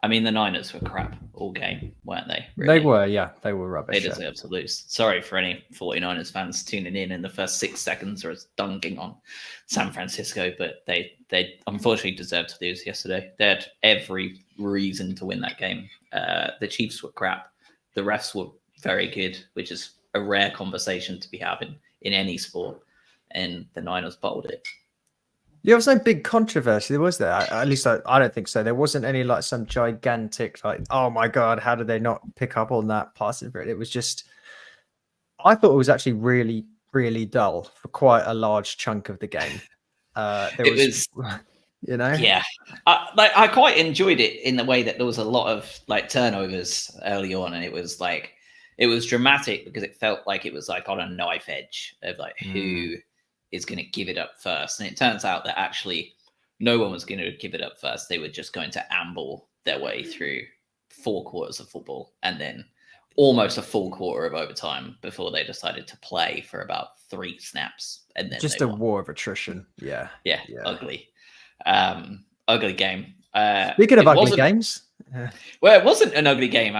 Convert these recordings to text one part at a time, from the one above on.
I mean, the Niners were crap all game, weren't they? Really? They were, they were rubbish. They deserve to lose. Sorry for any 49ers fans tuning in the first 6 seconds or dunking on San Francisco, but they unfortunately deserved to lose yesterday. They had every reason to win that game. The Chiefs were crap. The refs were very good, which is a rare conversation to be having in any sport, and the Niners bottled it. There was no big controversy, was there? At least I don't think so. There wasn't any like some gigantic like, oh my god, how did they not pick up on that pass? It was just, I thought it was actually really, really dull for quite a large chunk of the game. It was you know, yeah, I quite enjoyed it in the way that there was a lot of like turnovers early on, and it was dramatic because it felt like it was like on a knife edge of like who is going to give it up first. And it turns out that actually no one was going to give it up first. They were just going to amble their way through 4 quarters of football and then almost a full quarter of overtime before they decided to play for about 3 snaps. And then just a war of attrition. Yeah. Ugly. Ugly game. Speaking of ugly games. Well, it wasn't an ugly game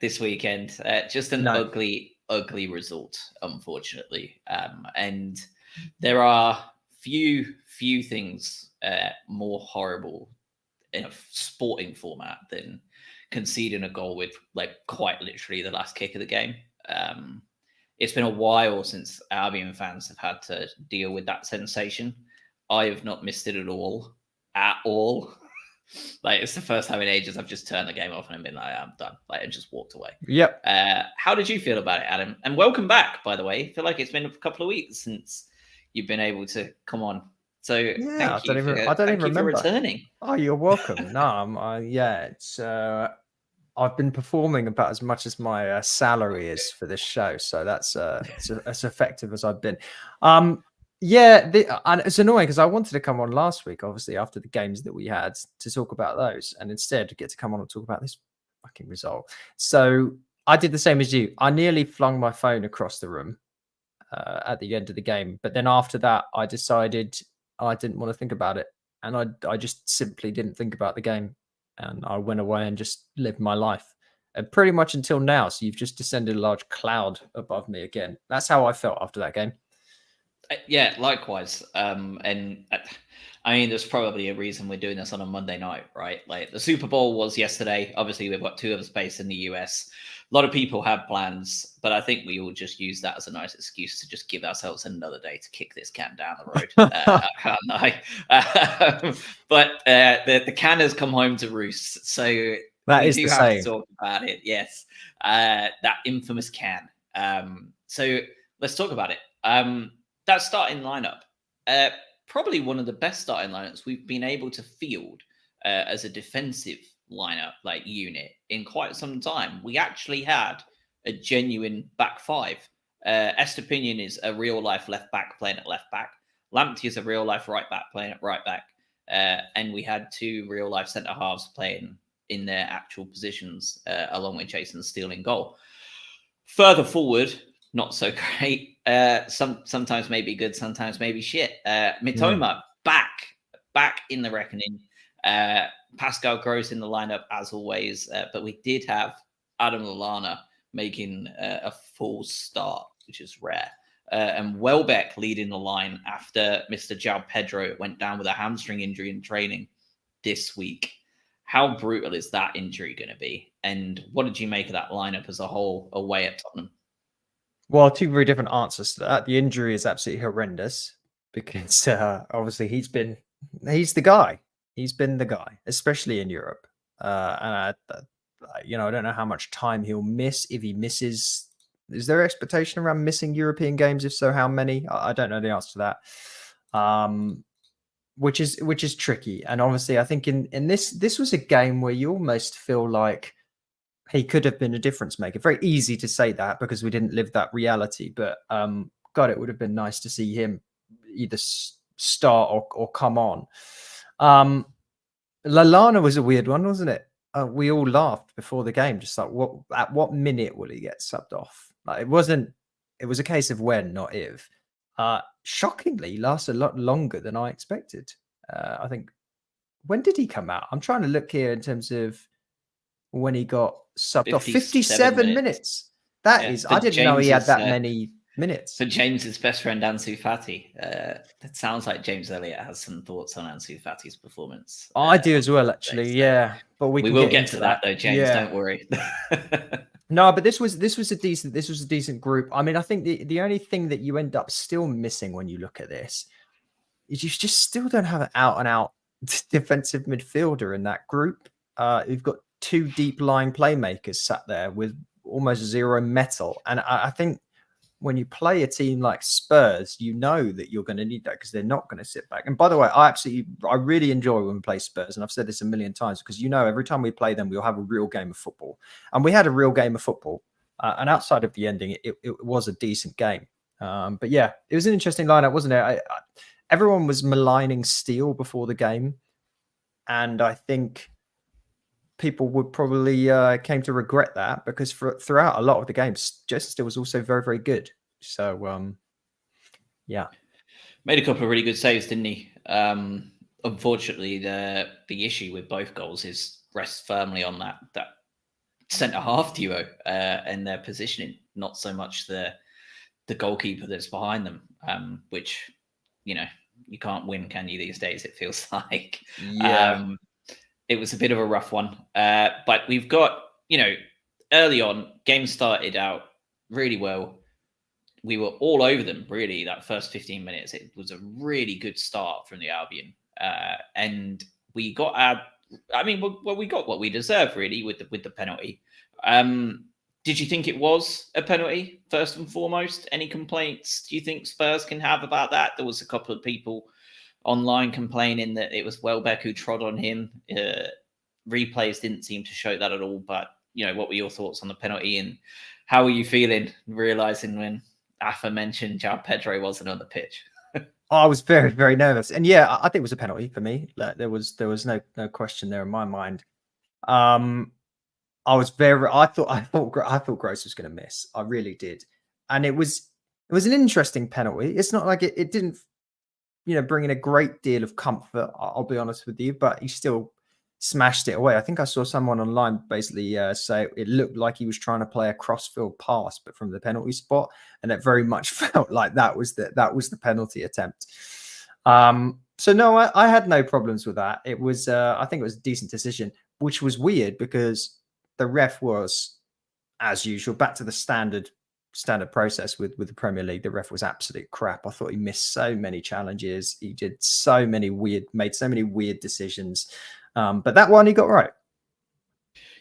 this weekend. Just an ugly result, unfortunately. And there are few things more horrible in a sporting format than conceding a goal with like quite literally the last kick of the game. It's been a while since Albion fans have had to deal with that sensation. I have not missed it at all. Like, it's the first time in ages I've just turned the game off and I've been like, I'm done. Like, and just walked away. Yep. How did you feel about it, Adam? And welcome back, by the way. I feel like it's been a couple of weeks since you've been able to come on. So yeah, I don't even remember for returning. Oh, you're welcome. No, it's I've been performing about as much as my salary is for this show, so that's as effective as I've been. And it's annoying because I wanted to come on last week, obviously after the games that we had, to talk about those, and instead get to come on and talk about this fucking result. So I did the same as you. I nearly flung my phone across the room at the end of the game, but then after that, I decided I didn't want to think about it, and I just simply didn't think about the game, and I went away and just lived my life, and pretty much until now. So you've just descended a large cloud above me again. That's how I felt after that game. Yeah, likewise. And I mean, there's probably a reason we're doing this on a Monday night, right? Like, the Super Bowl was yesterday. Obviously, we've got 2 hours space in the US. A lot of people have plans, but I think we all just use that as a nice excuse to just give ourselves another day to kick this can down the road. I can't lie. But the can has come home to roost. So that is the same. We do have to talk about it. Yes. That infamous can. So let's talk about it. That starting lineup, probably one of the best starting lineups we've been able to field as a defensive lineup, like unit, in quite some time. We actually had a genuine back 5. Estepinian is a real life left back playing at left back. Lamptey is a real life right back playing at right back. And we had 2 real life centre halves playing in their actual positions, along with Jason Steele in goal. Further forward, not so great. Sometimes maybe good, sometimes maybe shit. Mitoma back in the reckoning. Pascal Gross in the lineup as always, but we did have Adam Lallana making a full start, which is rare. And Welbeck leading the line after Mr. João Pedro went down with a hamstring injury in training this week. How brutal is that injury going to be? And what did you make of that lineup as a whole away at Tottenham? Well, 2 very different answers to that. The injury is absolutely horrendous because obviously he's been the guy, especially in Europe. And I don't know how much time he'll miss if he misses. Is there expectation around missing European games? If so, how many? I don't know the answer to that. Which is tricky. And obviously, I think in this was a game where you almost feel like he could have been a difference maker. Very easy to say that because we didn't live that reality. But God, it would have been nice to see him either start or come on. Lallana was a weird one, wasn't it? We all laughed before the game, just like, at what minute will he get subbed off? Like, it was a case of when, not if. Shockingly, lasted a lot longer than I expected. I think when did he come out? I'm trying to look here in terms of when he got subbed off. 57 57 minutes. minutes. That Yeah, is, for I didn't know he had James's that many minutes. for James's best friend Ansu Fati. It sounds like James Elliott has some thoughts on Ansu Fati's performance. I do as well, today, actually. so Yeah, but we can will get get into to that though, James. Yeah. Don't worry. No, but this was a decent group. I mean, I think the only thing that you end up still missing when you look at this is you just still don't have an out and out defensive midfielder in that group. You've got two deep lying playmakers sat there with almost zero metal, and I think when you play a team like Spurs, you know that you're going to need that because they're not going to sit back. And by the way, I really enjoy when we play Spurs, and I've said this a million times because every time we play them, we'll have a real game of football, and we had a real game of football. And outside of the ending, it was a decent game. But yeah, it was an interesting lineup, wasn't it? Everyone was maligning Steele before the game, and I think people would probably came to regret that because throughout a lot of the games, Jason Steele was also very, very good. So, yeah. Made a couple of really good saves, didn't he? Unfortunately, the issue with both goals is rests firmly on that centre half duo and their positioning, not so much the goalkeeper that's behind them, which, you can't win, can you, these days, it feels like. Yeah. It was a bit of a rough one. But we've got, early on, game started out really well. We were all over them, really, that first 15 minutes. It was a really good start from the Albion. And we got we got what we deserved, really, with the penalty. Did you think it was a penalty, first and foremost? Any complaints do you think Spurs can have about that? There was a couple of people online complaining that it was Welbeck who trod on him. Replays didn't seem to show that at all. But, what were your thoughts on the penalty, and how were you feeling realising when Afa mentioned João Pedro wasn't on the pitch? I was very, very nervous. And yeah, I think it was a penalty for me. Like, there was no question there in my mind. I thought Gross was going to miss. I really did. And it was an interesting penalty. It's not like it didn't, bring in a great deal of comfort. I'll be honest with you, but he still smashed it away. I think I saw someone online basically say it looked like he was trying to play a crossfield pass, but from the penalty spot, and it very much felt like that was the penalty attempt. So no, I had no problems with that. It was, I think it was a decent decision, which was weird because the ref was, as usual, back to the standard process with the Premier League. The ref was absolute crap. I thought he missed so many challenges. He made so many weird decisions. But that one he got right.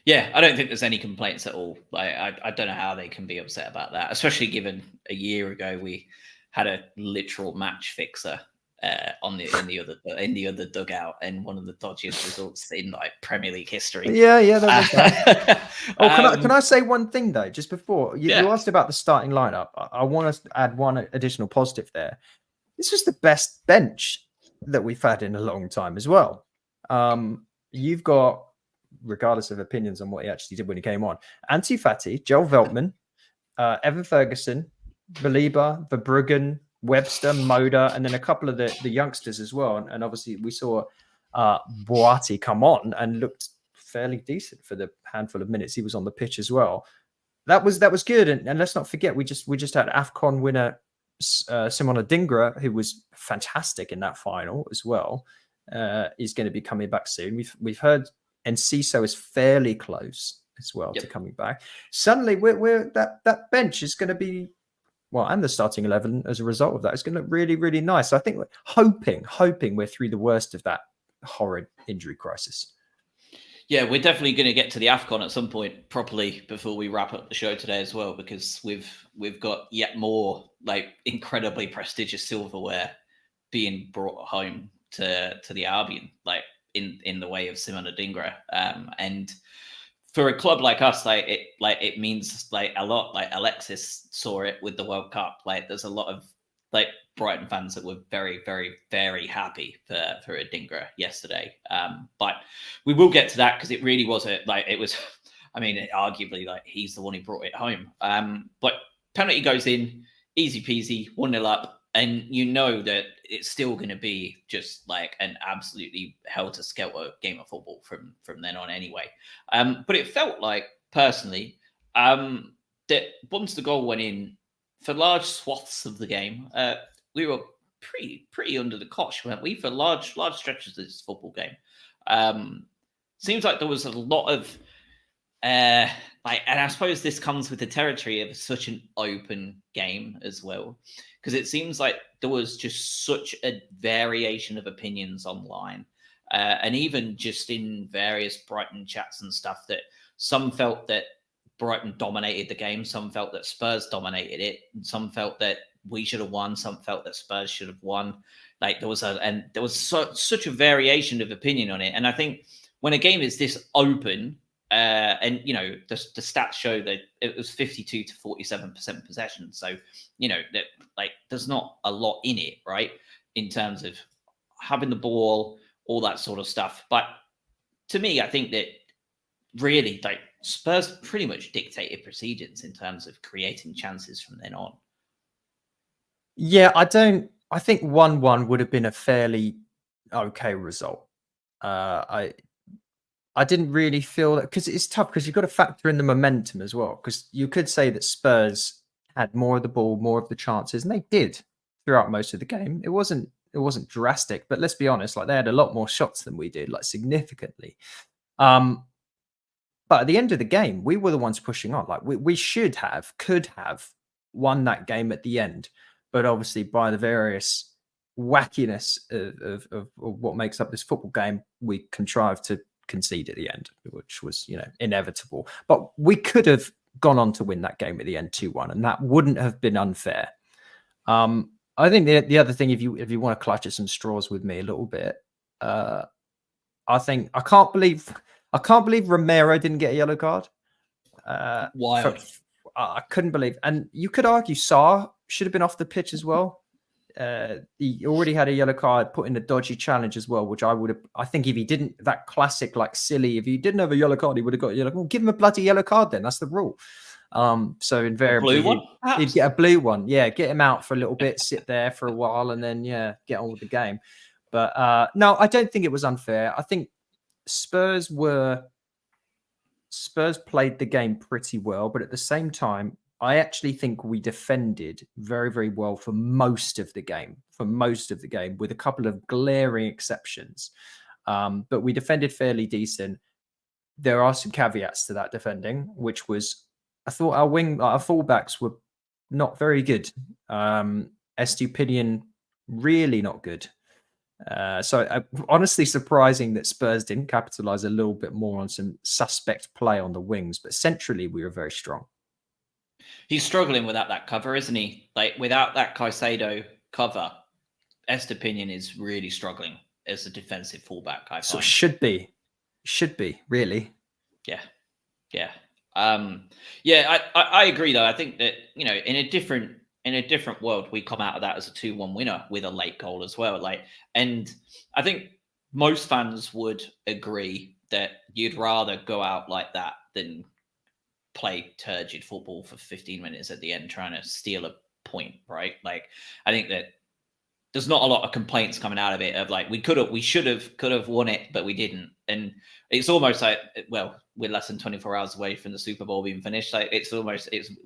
Yeah, I don't think there's any complaints at all. I don't know how they can be upset about that, especially given a year ago we had a literal match fixer in the other dugout, and one of the dodgiest results in Premier League history. Yeah, that was that. Can I say one thing though, just before you asked about the starting lineup? I want to add one additional positive there. This was the best bench that we've had in a long time as well. You've got, regardless of opinions on what he actually did when he came on, Ansu Fati, Joel Veltman, Evan Ferguson, Baliba, Verbruggen, Webster, Moda, and then a couple of the youngsters as well. And obviously we saw Boati come on and looked fairly decent for the handful of minutes he was on the pitch as well. That was good. And let's not forget, we just had AFCON winner Simona Dingra, who was fantastic in that final as well. Is going to be coming back soon. We've heard Enciso is fairly close as well to coming back. Suddenly, we're that bench is going to be, well, and the starting 11 as a result of that is going to look really, really nice. So I think we're hoping we're through the worst of that horrid injury crisis. Yeah, we're definitely going to get to the AFCON at some point properly before we wrap up the show today as well, because we've got yet more incredibly prestigious silverware being brought home to the Albion, in the way of Simona Dingra, and for a club like us, it means a lot. Alexis saw it with the World Cup. There's a lot of Brighton fans that were very, very, very happy for Adingra yesterday. But we will get to that because it really was arguably he's the one who brought it home. But penalty goes in, easy peasy, 1-0 up, and that it's still going to be just like an absolutely helter-skelter game of football from then on anyway. But it felt like, personally, that once the goal went in, for large swaths of the game, we were pretty under the cosh, weren't we, for large stretches of this football game. Seems like there was a lot of and I suppose this comes with the territory of such an open game as well, because it seems like there was just such a variation of opinions online, and even just in various Brighton chats and stuff, that some felt that Brighton dominated the game, some felt that Spurs dominated it, and some felt that we should have won, some felt that Spurs should have won. Like there was such a variation of opinion on it, and I think when a game is this open. And the stats show that it was 52 to 47% possession. So that there's not a lot in it, right? In terms of having the ball, all that sort of stuff. But to me, I think that really Spurs pretty much dictated proceedings in terms of creating chances from then on. Yeah, I think 1-1 would have been a fairly okay result. I didn't really feel that, because it's tough, because you've got to factor in the momentum as well. Because you could say that Spurs had more of the ball, more of the chances, and they did throughout most of the game. It wasn't drastic, but let's be honest, they had a lot more shots than we did, significantly. But at the end of the game, we were the ones pushing on. We could have won that game at the end, but obviously by the various wackiness of what makes up this football game, we contrived to concede at the end, which was inevitable. But we could have gone on to win that game at the end 2-1, and that wouldn't have been unfair. I think the other thing, if you want to clutch at some straws with me a little bit, I can't believe Romero didn't get a yellow card. Wild. I couldn't believe, and you could argue Sarr should have been off the pitch as well. He already had a yellow card, put in a dodgy challenge as well, which I think if he didn't, that classic silly, if he didn't have a yellow card, he would have got a yellow. Well, give him a bloody yellow card then. That's the rule. So invariably he'd get a blue one. Yeah, get him out for a little bit, sit there for a while, and then get on with the game. But no, I don't think it was unfair. I think Spurs played the game pretty well, but at the same time, I actually think we defended very, very well for most of the game, with a couple of glaring exceptions. But we defended fairly decent. There are some caveats to that defending, which was, I thought our fullbacks were not very good. Estupinian, really not good. So honestly surprising that Spurs didn't capitalize a little bit more on some suspect play on the wings, but centrally we were very strong. He's struggling without that cover, isn't he? Without that Caicedo cover, Estupinian is really struggling as a defensive fullback. I find. So should be, really. Yeah. I agree though. I think that in a different world, we come out of that as a 2-1 winner with a late goal as well. And I think most fans would agree that you'd rather go out like that than play turgid football for 15 minutes at the end trying to steal a point, right? I think that there's not a lot of complaints coming out of it of we should have won it, but we didn't. And it's almost like, well, we're less than 24 hours away from the Super Bowl being finished.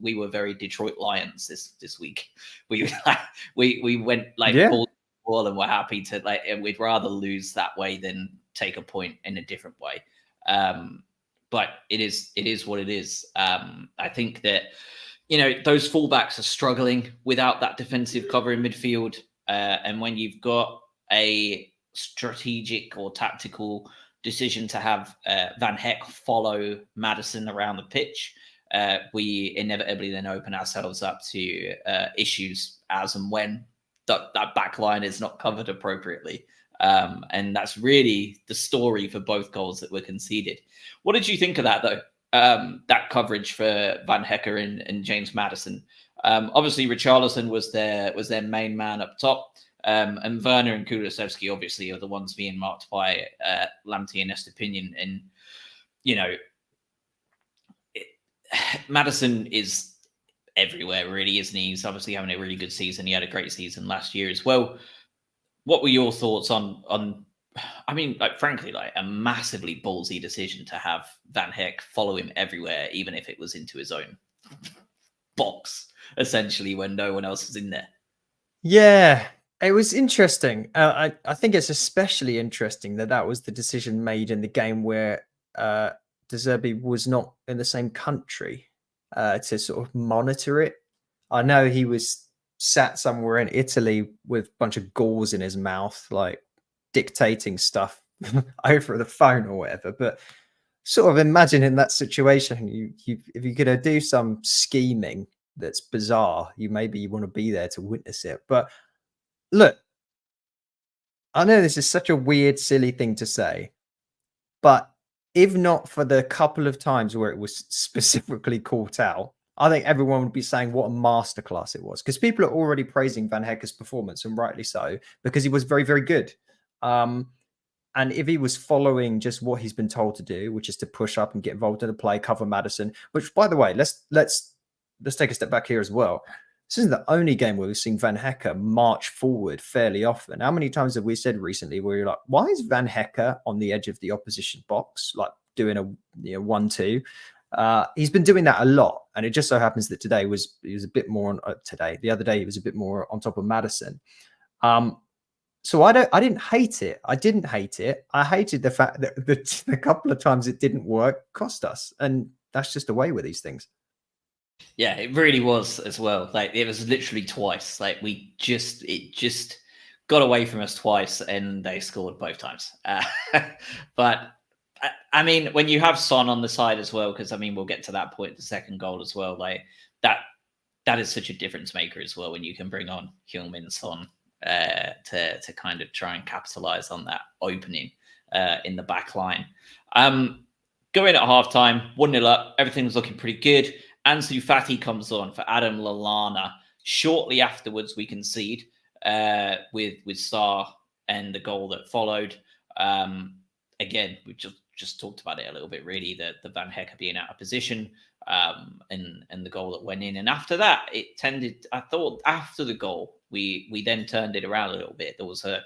We were very Detroit Lions this week. We went ball and we're happy to and we'd rather lose that way than take a point in a different way. But it is what it is. I think that those fullbacks are struggling without that defensive cover in midfield. And when you've got a strategic or tactical decision to have Van Heck follow Maddison around the pitch, we inevitably then open ourselves up to issues as and when that back line is not covered appropriately. And that's really the story for both goals that were conceded. What did you think of that, though? That coverage for Van Hecker and James Maddison. Obviously, Richarlison was their main man up top. And Werner and Kulusevski obviously are the ones being marked by Lamptey and Estupinian. And, Maddison is everywhere, really, isn't he? He's obviously having a really good season. He had a great season last year as well. what were your thoughts on? I mean, like frankly, like a massively ballsy decision to have Van Heck follow him everywhere, even if it was into his own box, essentially, when no one else was in there. Yeah, it was interesting. I think it's especially interesting that that was the decision made in the game where De Zerbi was not in the same country to sort of monitor it. I know he was sat somewhere in Italy with a bunch of gauze in his mouth, like dictating stuff over the phone or whatever. But sort of imagine in that situation, if you're going to do some scheming that's bizarre, you want to be there to witness it. But look, I know this is such a weird, silly thing to say, but if not for the couple of times where it was specifically caught out, I think everyone would be saying what a masterclass it was, because people are already praising Van Hecke's performance, and rightly so, because he was very, very good. And if he was following just what he's been told to do, which is to push up and get involved in the play, cover Madison, which, by the way, let's take a step back here as well. This isn't the only game where we've seen Van Hecker march forward fairly often. How many times have we said recently where you're like, why is Van Hecker on the edge of the opposition box, like doing a 1-2? He's been doing that a lot, and it just so happens that he was a bit more on the other day he was a bit more on top of Madison. So I didn't hate it. I didn't hate it. I hated the fact that the couple of times it didn't work cost us, and that's just the way with these things. Yeah, it really was as well. Like it was literally twice. Like it just got away from us twice, and they scored both times. But I mean, when you have Son on the side as well, because I mean, we'll get to that point, the second goal as well. Like that is such a difference maker as well when you can bring on Heung-min Son to kind of try and capitalize on that opening in the back line. Going at halftime, 1-0 up, everything's looking pretty good. Ansu Fati comes on for Adam Lallana. Shortly afterwards, we concede with Sarr and the goal that followed. Again, we just talked about it a little bit, really, the Van Hecker being out of position and the goal that went in. And after that, it tended, I thought, after the goal, we then turned it around a little bit. There was a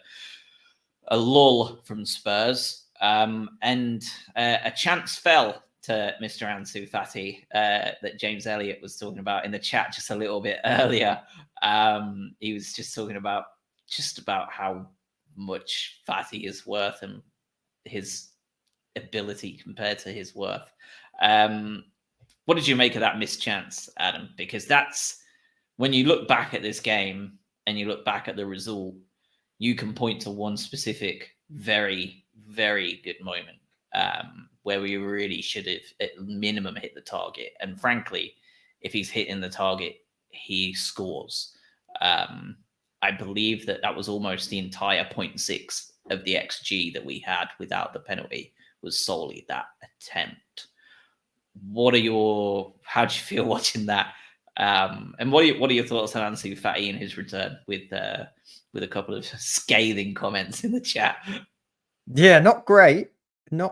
lull from Spurs and a chance fell to Mr. Ansu Fati that James Elliott was talking about in the chat just a little bit earlier. He was just talking about how much Fati is worth and his ability compared to his worth. What did you make of that missed chance, Adam? Because that's when you look back at this game and you look back at the result, you can point to one specific very, very good moment where we really should have at minimum hit the target. And frankly, if he's hitting the target, he scores. I believe that was almost the entire 0.6 of the XG that we had without the penalty was solely that attempt. How do you feel watching that? And what are your thoughts on Ansu Fati and his return with a couple of scathing comments in the chat? Yeah, not great. This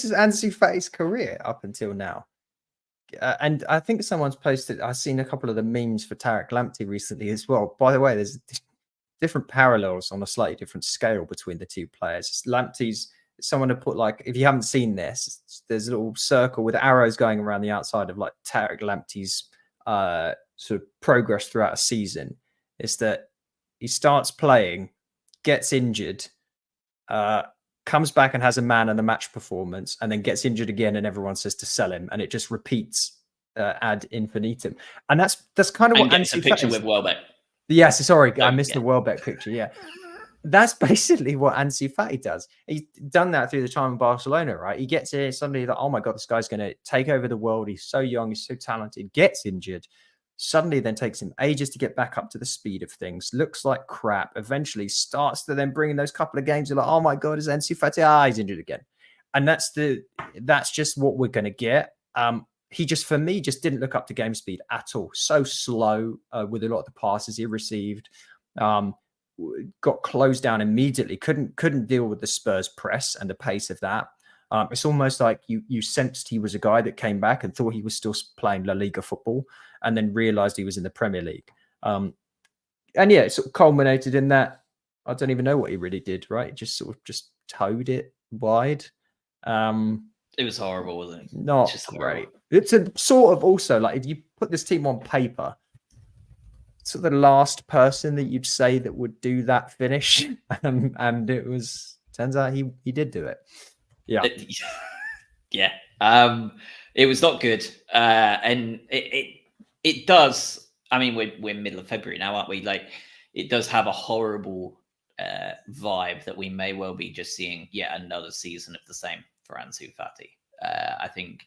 is Ansu Fati's career up until now. And I think someone's posted, I've seen a couple of the memes for Tarek Lamptey recently as well. By the way, there's different parallels on a slightly different scale between the two players. Lamptey's someone to put, like, if you haven't seen this, there's a little circle with arrows going around the outside of like Tarek Lamptey's sort of progress throughout a season. Is that he starts playing, gets injured, comes back and has a man and a match performance, and then gets injured again, and everyone says to sell him, and it just repeats ad infinitum. And that's kind of what Ansu Fati picture with Welbeck. Yes, sorry, I missed the Welbeck picture. Yeah, that's basically what Ansu Fati does. He's done that through the time in Barcelona, right? He gets here suddenly, like, oh my god, this guy's going to take over the world. He's so young, he's so talented. Gets injured. Suddenly then takes him ages to get back up to the speed of things. Looks like crap. Eventually starts to then bring in those couple of games. You're like, oh my God, is Ansu Fati? He's injured again. And that's just what we're going to get. He just, for me, just didn't look up to game speed at all. So slow with a lot of the passes he received. Got closed down immediately. Couldn't deal with the Spurs press and the pace of that. It's almost like you sensed he was a guy that came back and thought he was still playing La Liga football, and then realized he was in the Premier League. And yeah, it sort of culminated in that. I don't even know what he really did, right? He just sort of just towed it wide. It was horrible, wasn't it? Not Just great. horrible. It's a sort of also like if you put this team on paper, sort of the last person that you'd say that would do that finish, and it was turns out he did do it. Yeah, yeah. It was not good, and it does. I mean, we're middle of February now, aren't we? Like, it does have a horrible vibe that we may well be just seeing yet another season of the same for Ansu Fati. I think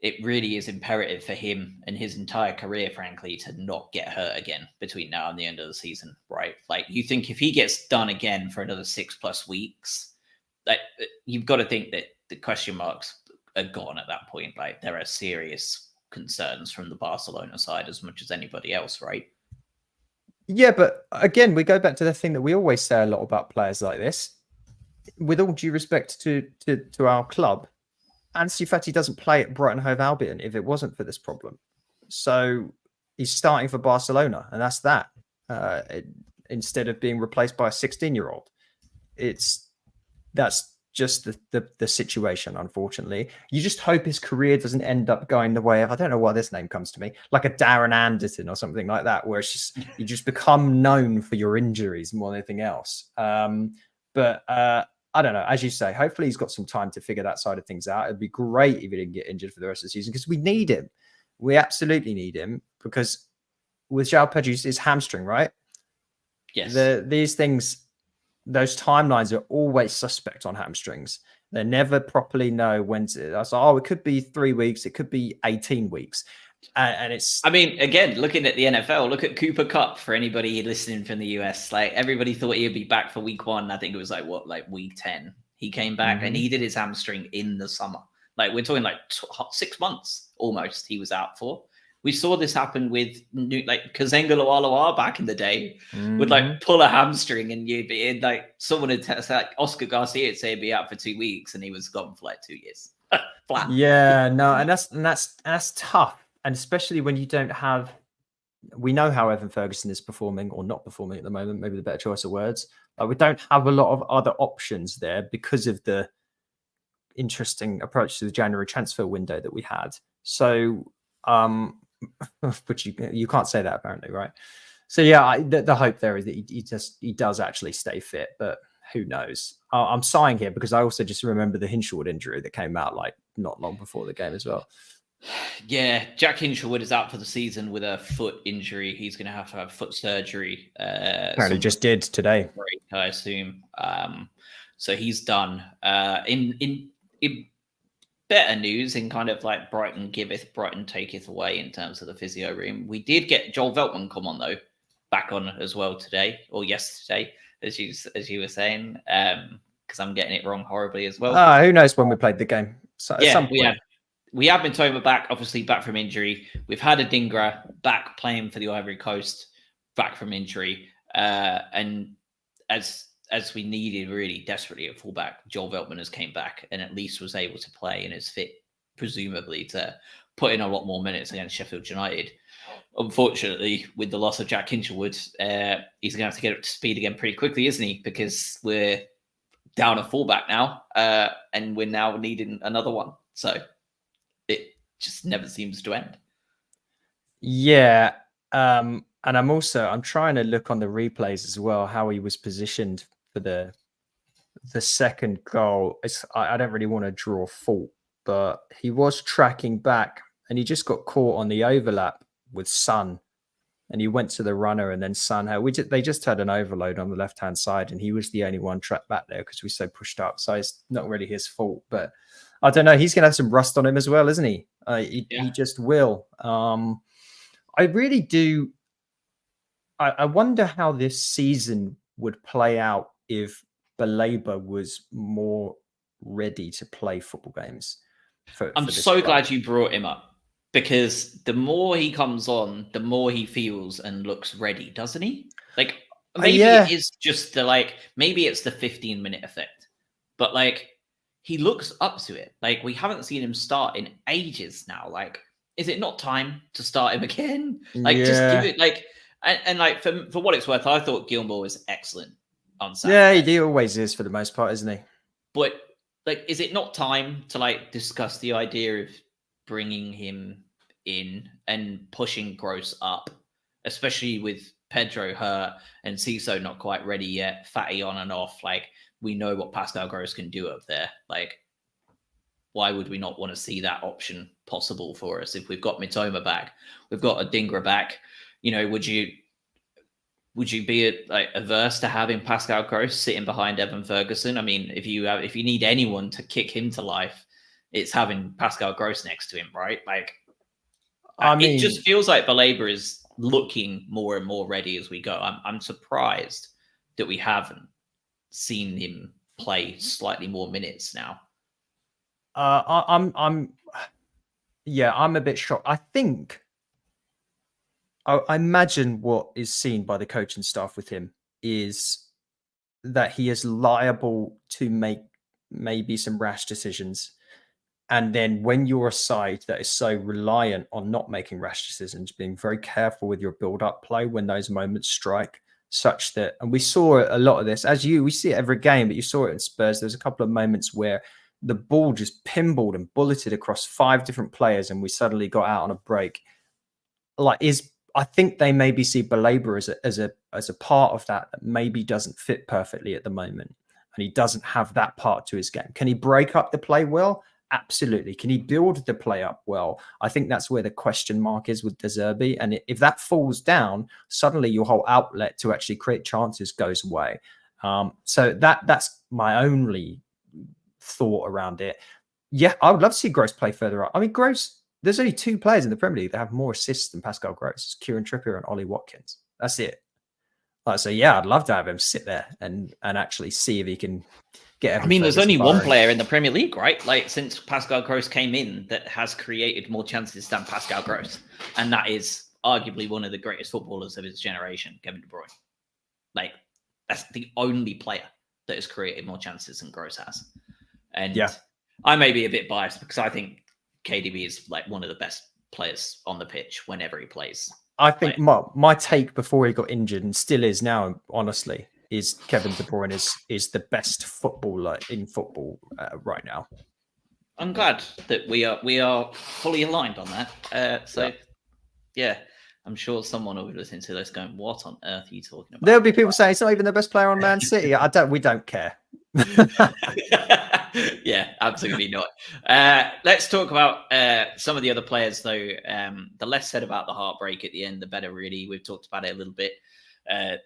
it really is imperative for him and his entire career, frankly, to not get hurt again between now and the end of the season, right? Like, you think if he gets done again for another 6+ weeks, like, you've got to think that the question marks are gone at that point. Like, there are serious concerns from the Barcelona side as much as anybody else, right? yeah, but again, we go back to the thing that we always say a lot about players like this. With all due respect to our club, Ansu Fati doesn't play at Brighton Hove Albion if it wasn't for this problem. So he's starting for Barcelona, and that's that. Instead of being replaced by a 16-year-old, that's just the situation. Unfortunately, you just hope his career doesn't end up going the way of, I don't know why this name comes to me, like a Darren Anderton or something like that, where it's just you just become known for your injuries more than anything else. But I don't know. As you say, hopefully he's got some time to figure that side of things out. It'd be great if he didn't get injured for the rest of the season because we need him. We absolutely need him because with João Pedro's his hamstring, right? Yes. These things, those timelines are always suspect on hamstrings. They never properly know when to. So, it could be 3 weeks. It could be 18 weeks. And it's, I mean, again, looking at the NFL, look at Cooper Kupp for anybody listening from the US. Like, everybody thought he'd be back for week 1. I think it was like week 10. He came back and he did his hamstring in the summer. Like, we're talking like 6 months almost he was out for. We saw this happen with like Kazenga Lualawa back in the day, would like pull a hamstring and you'd be in like someone had like Oscar Garcia would say he'd be out for 2 weeks and he was gone for like 2 years. Flat. Yeah, no, and that's tough. And especially when you don't have, we know how Evan Ferguson is performing or not performing at the moment, maybe the better choice of words. We don't have a lot of other options there because of the interesting approach to the January transfer window that we had. So, which you can't say that apparently, right? So yeah, the hope there is that he does actually stay fit, but who knows? I'm sighing here because I also just remember the Hinshelwood injury that came out like not long before the game as well. Yeah, Jack Hinshelwood is out for the season with a foot injury. He's going to have foot surgery. Apparently just did today, I assume. So he's done. In better news, in kind of like Brighton giveth, Brighton taketh away in terms of the physio room, we did get Joel Veltman come on though, back on as well today or yesterday, as you were saying, because I'm getting it wrong horribly as well. Who knows when we played the game? So yeah, at some point. We have been Toma back, obviously back from injury. We've had Adingra back playing for the Ivory Coast, back from injury. And as we needed really desperately at fullback, Joel Veltman has came back and at least was able to play and is fit, presumably, to put in a lot more minutes against Sheffield United. Unfortunately, with the loss of Jack Hinshelwood, he's going to have to get up to speed again pretty quickly, isn't he? Because we're down a fullback now, and we're now needing another one. So it just never seems to end. Yeah. And I'm trying to look on the replays as well, how he was positioned for the second goal. I don't really want to draw fault, but he was tracking back and he just got caught on the overlap with Son. And he went to the runner and then Son they just had an overload on the left-hand side and he was the only one trapped back there because we so pushed up. So it's not really his fault, but I don't know. He's going to have some rust on him as well, isn't he? He just will. I really do. I wonder how this season would play out if Baleba was more ready to play football games. I'm so glad you brought him up because the more he comes on, the more he feels and looks ready, doesn't he? Like maybe it is just maybe it's the 15-minute effect, but like he looks up to it. Like we haven't seen him start in ages now. Like, is it not time to start him again? Like just give it And like for what it's worth, I thought Gilmore was excellent on Yeah, Saturday. he always is for the most part, isn't he? But like, is it not time to like discuss the idea of bringing him in and pushing Gross up, especially with Pedro hurt and Ciso not quite ready yet, Fatty on and off? Like, we know what Pascal Gross can do up there. Like, why would we not want to see that option possible for us if we've got Mitoma back, we've got a Dingra back? You know, would you be like averse to having Pascal Gross sitting behind Evan Ferguson? I mean, if you need anyone to kick him to life, it's having Pascal Gross next to him, right? Like, I mean, it just feels like Baleba is looking more and more ready as we go. I'm surprised that we haven't seen him play slightly more minutes now. I'm a bit shocked. I think I imagine what is seen by the coaching staff with him is that he is liable to make maybe some rash decisions. And then when you're a side that is so reliant on not making rash decisions, being very careful with your build-up play when those moments strike, such that, and we saw a lot of this, we see it every game, but you saw it in Spurs. There's a couple of moments where the ball just pinballed and bulleted across 5 different players, and we suddenly got out on a break. I think they maybe see Baleba as a part of that maybe doesn't fit perfectly at the moment, and he doesn't have that part to his game. Can he break up the play well? Absolutely. Can he build the play up well? I think that's where the question mark is with De Zerbi. And if that falls down, suddenly your whole outlet to actually create chances goes away. So that's my only thought around it. Yeah, I would love to see Gross play further up. I mean, Gross, there's only 2 players in the Premier League that have more assists than Pascal Gross. It's Kieran Trippier and Ollie Watkins. That's it. So yeah, I'd love to have him sit there and actually see if he can get. I mean, there's only one player in the Premier League, right? Like, since Pascal Gross came in, that has created more chances than Pascal Gross, and that is arguably one of the greatest footballers of his generation, Kevin De Bruyne. Like, that's the only player that has created more chances than Gross has. And yeah, I may be a bit biased because I think KDB is like one of the best players on the pitch whenever he plays. I think my take before he got injured, and still is now, honestly, is Kevin De Bruyne is the best footballer in football right now. I'm glad that we are fully aligned on that. Yeah, I'm sure someone will be listening to this going, "What on earth are you talking about?" There'll be people saying it's not even the best player on Man City. We don't care. Yeah, absolutely not. Let's talk about some of the other players, though. The less said about the heartbreak at the end, the better, really. We've talked about it a little bit.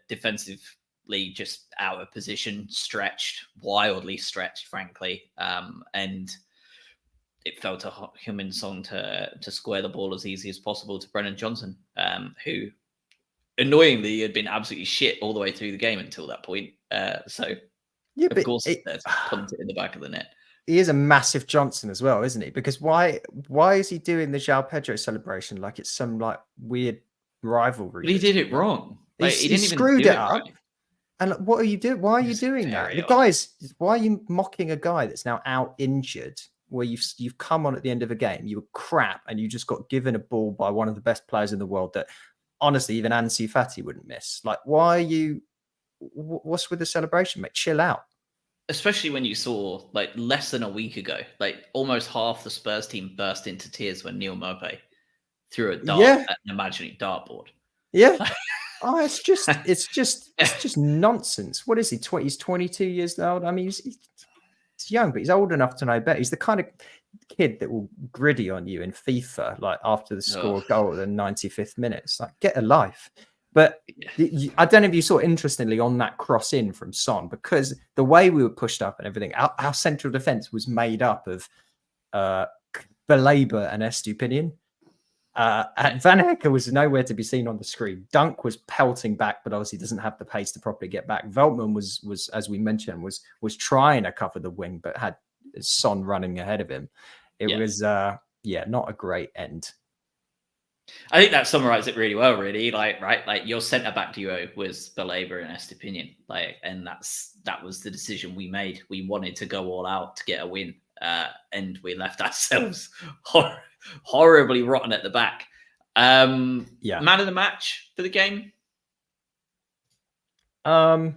Defensively, just out of position, wildly stretched, frankly. And it fell to Heung-min Son to square the ball as easy as possible to Brennan Johnson, who annoyingly had been absolutely shit all the way through the game until that point. Yeah, of course, there's punt it in the back of the net. He is a massive Johnson as well, isn't he? Because why is he doing the João Pedro celebration like it's some like weird rivalry? But he did it wrong. Like, he didn't screwed it up. Right. And what are you doing? Why are you doing that? The why are you mocking a guy that's now out injured? Where you've come on at the end of a game, you were crap, and you just got given a ball by one of the best players in the world that, honestly, even Ansu Fati wouldn't miss. Like, why are you? What's with the celebration, mate? Chill out. Especially when you saw, like, less than a week ago, like almost half the Spurs team burst into tears when Neil Maupay threw a dart at an imaginary dartboard. Yeah. It's just nonsense. What is he? He's 22 years old. I mean, he's young, but he's old enough to know better. He's the kind of kid that will griddy on you in FIFA, like after the score goal at the 95th minute. It's like, get a life. But I don't know if you saw, interestingly, on that cross in from Son, because the way we were pushed up and everything, our central defence was made up of Baleba and Estupinian. And Van Hecker was nowhere to be seen on the screen. Dunk was pelting back, but obviously doesn't have the pace to properly get back. Veltman was as we mentioned, was trying to cover the wing, but had Son running ahead of him. It was not a great end. I think that summarized it really well, really. Like your centre back duo was Baleba and Estupinian. And that was the decision we made. We wanted to go all out to get a win. And we left ourselves horribly rotten at the back. Man of the match for the game? I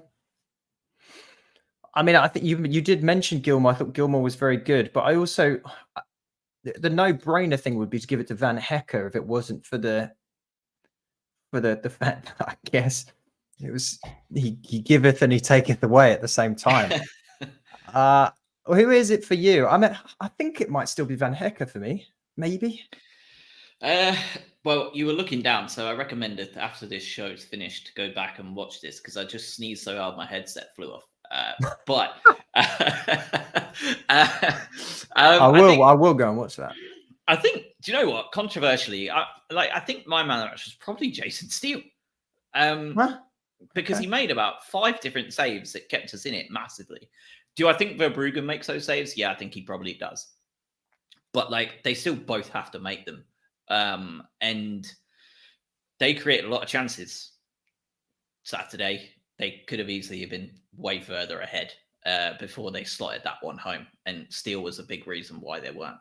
mean, I think you did mention Gilmore. I thought Gilmore was very good, but I also the no-brainer thing would be to give it to Van Hecker if it wasn't for the fact that I guess it was he giveth and he taketh away at the same time. Who is it for you? I mean, I think it might still be Van Hecker for me. Maybe. Well, you were looking down, so I recommended after this show's finished to go back and watch this because I just sneezed so hard my headset flew off. But I will go and watch that. I think. Do you know what? Controversially, I think my man of the match was probably Jason Steele. Because he made about 5 different saves that kept us in it massively. Do I think Verbruggen makes those saves? Yeah, I think he probably does. But like, they still both have to make them. And they create a lot of chances. Saturday, they could have easily been way further ahead before they slotted that one home. And Steele was a big reason why they weren't.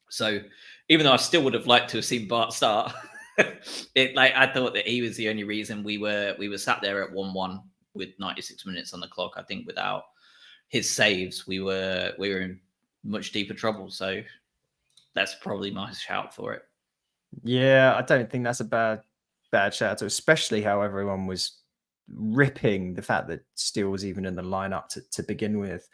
So even though I still would have liked to have seen Bart start, I thought that he was the only reason we were sat there at 1-1 with 96 minutes on the clock. I think without his saves, we were in much deeper trouble. So that's probably my shout for it. Yeah, I don't think that's a bad shout, especially how everyone was ripping the fact that Steele was even in the lineup to begin with.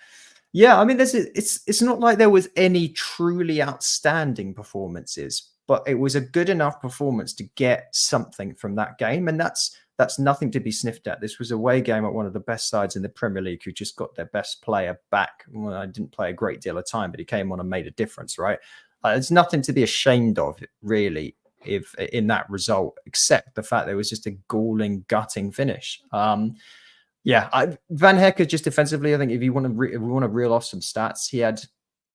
Yeah, I mean, it's not like there was any truly outstanding performances, but it was a good enough performance to get something from that game, and that's nothing to be sniffed at. This was a away game at one of the best sides in the Premier League who just got their best player back. Well, I didn't play a great deal of time, but he came on and made a difference, right? There's nothing to be ashamed of, really, if in that result, except the fact there was just a galling, gutting finish. Van Hecker just defensively, I think if we want to reel off some stats, he had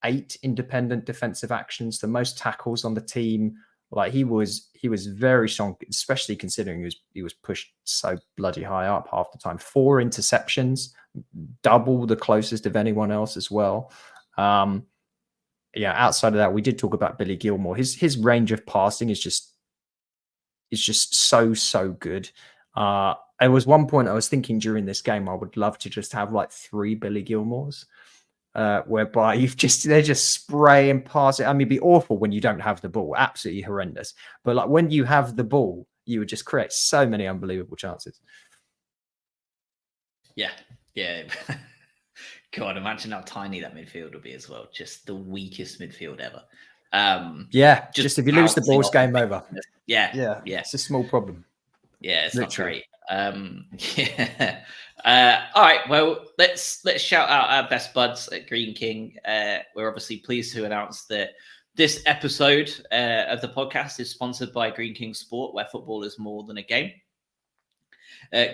8 independent defensive actions, the most tackles on the team. Like he was very strong, especially considering he was pushed so bloody high up half the time. 4 interceptions, double the closest of anyone else as well. Outside of that, we did talk about Billy Gilmore. His range of passing is just so good. There was one point I was thinking during this game, I would love to just have like 3 Billy Gilmores, whereby they're just spray and pass it. I mean, it'd be awful when you don't have the ball, absolutely horrendous. But like when you have the ball, you would just create so many unbelievable chances. Yeah. God, imagine how tiny that midfield would be as well. Just the weakest midfield ever. Just if you lose the ball, it's game over. Yeah. It's a small problem. Yeah, it's literally not great. All right, well, let's shout out our best buds at Green King. We're obviously pleased to announce that this episode of the podcast is sponsored by Green King Sport, where football is more than a game.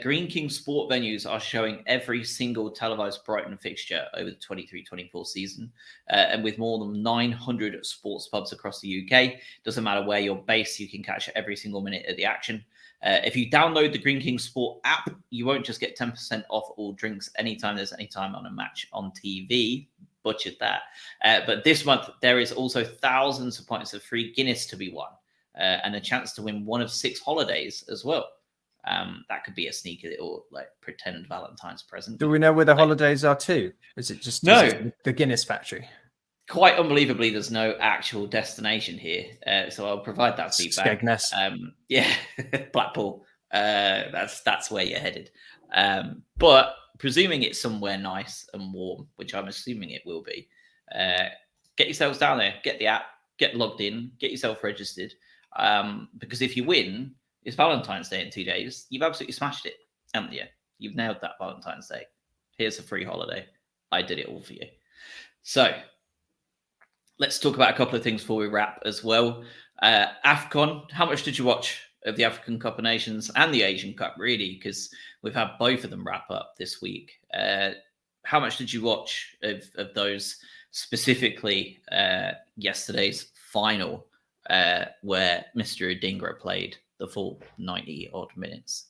Green King Sport venues are showing every single televised Brighton fixture over the 23-24 season. And with more than 900 sports pubs across the UK, doesn't matter where you're based, you can catch every single minute of the action. If you download the Green King Sport app, you won't just get 10% off all drinks anytime there's any time on a match on TV. Butchered that. But this month, there is also thousands of points of free Guinness to be won and a chance to win one of 6 holidays as well. That could be a sneaky little like pretend Valentine's present. Do we know where the holidays are too? Is it just the Guinness factory? Quite unbelievably, there's no actual destination here, so I'll provide that feedback. Skegness. Blackpool. That's where you're headed. But presuming it's somewhere nice and warm, which I'm assuming it will be, get yourselves down there, get the app, get logged in, get yourself registered. Because if you win, it's Valentine's Day in 2 days. You've absolutely smashed it, haven't you? You've nailed that Valentine's Day. Here's a free holiday. I did it all for you. So let's talk about a couple of things before we wrap as well. AFCON, how much did you watch of the African Cup of Nations and the Asian Cup, really? Because we've had both of them wrap up this week. How much did you watch of those, specifically yesterday's final, where Mr. Adingra played the full 90-odd minutes?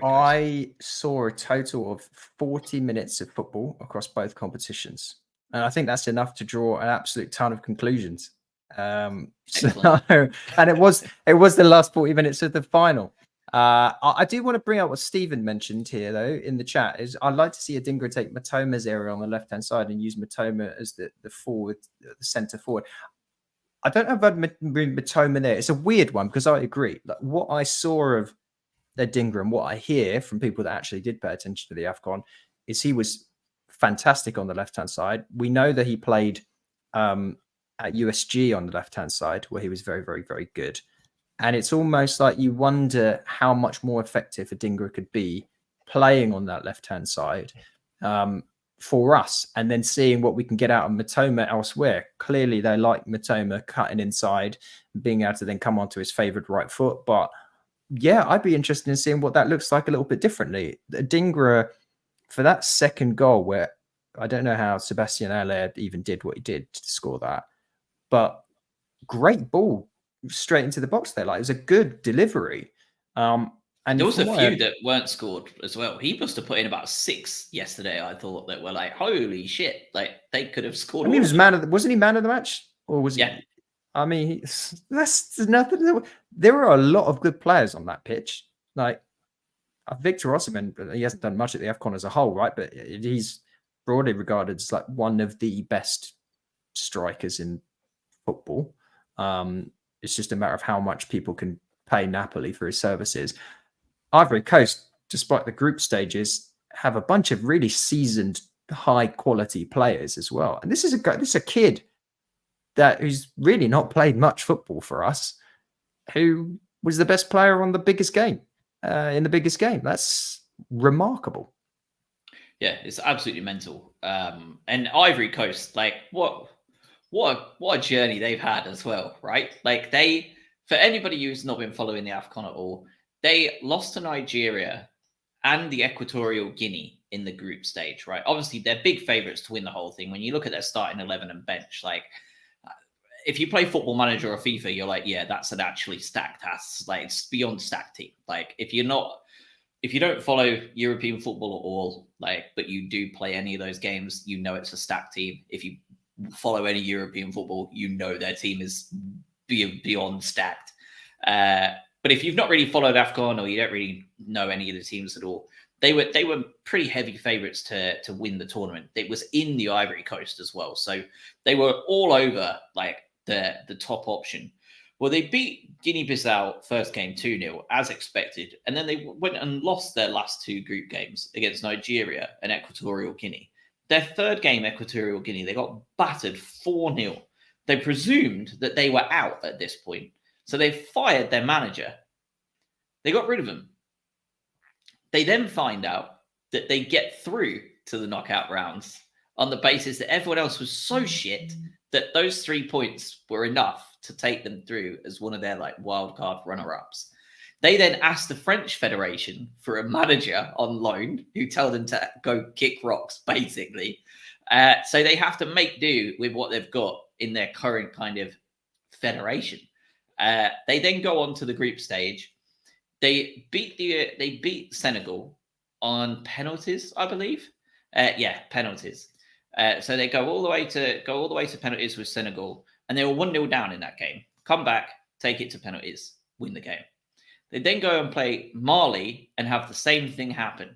I saw a total of 40 minutes of football across both competitions. And I think that's enough to draw an absolute ton of conclusions. And it was the last 40 minutes of the final. I do want to bring out what Stephen mentioned here, though, in the chat. Is I'd like to see Adingra take Matoma's area on the left-hand side and use Matoma as the forward, the centre forward. I don't know about Matoma there. It's a weird one because I agree. Like, what I saw of Adingra and what I hear from people that actually did pay attention to the AFCON is he was fantastic on the left-hand side. We know that he played at USG on the left-hand side where he was very, very, very good. And it's almost like you wonder how much more effective Adingra could be playing on that left-hand side for us, and then seeing what we can get out of Matoma elsewhere. Clearly, they like Matoma cutting inside, being able to then come onto his favoured right foot. But yeah, I'd be interested in seeing what that looks like a little bit differently. Adingra, for that second goal, where I don't know how Sebastian Haller even did what he did to score that, but great ball straight into the box there. Like, it was a good delivery. And there was a few that weren't scored as well. He must have put in about 6 yesterday. I thought that were like, holy shit! Like, they could have scored. I mean, he was wasn't he man of the match, or was he? I mean, that's nothing. There are a lot of good players on that pitch. Like Victor Osimhen, he hasn't done much at the AFCON as a whole, right? But he's broadly regarded as like one of the best strikers in football. It's just a matter of how much people can pay Napoli for his services. Ivory Coast, despite the group stages, have a bunch of really seasoned, high-quality players as well. And this is a kid who's really not played much football for us, who was the best player on the biggest game, in the biggest game. That's remarkable. Yeah, it's absolutely mental. And Ivory Coast, like, what a journey they've had as well, right? Like, for anybody who's not been following the AFCON at all, they lost to Nigeria and the Equatorial Guinea in the group stage, right? Obviously, they're big favourites to win the whole thing. When you look at their starting 11 and bench, like, if you play Football Manager or FIFA, you're like, yeah, that's an actually stacked ass. Like, it's beyond stacked team. Like, if you don't follow European football at all, like, but you do play any of those games, you know it's a stacked team. If you follow any European football, you know their team is beyond stacked. But if you've not really followed AFCON, or you don't really know any of the teams at all, they were pretty heavy favourites to win the tournament. It was in the Ivory Coast as well, so they were all over like the top option. Well, they beat Guinea-Bissau first game 2-0 as expected, and then they went and lost their last 2 group games against Nigeria and Equatorial Guinea. Their third game, Equatorial Guinea, they got battered 4-0. They presumed that they were out at this point. So they fired their manager. They got rid of him. They then find out that they get through to the knockout rounds on the basis that everyone else was so shit that those 3 points were enough to take them through as one of their like wildcard runner-ups. They then asked the French Federation for a manager on loan who told them to go kick rocks, basically. So they have to make do with what they've got in their current kind of federation. They then go on to the group stage. They beat Senegal on penalties, I believe. Penalties. So they go all the way to penalties with Senegal, and they were 1-0 down in that game. Come back, take it to penalties, win the game. They then go and play Mali and have the same thing happen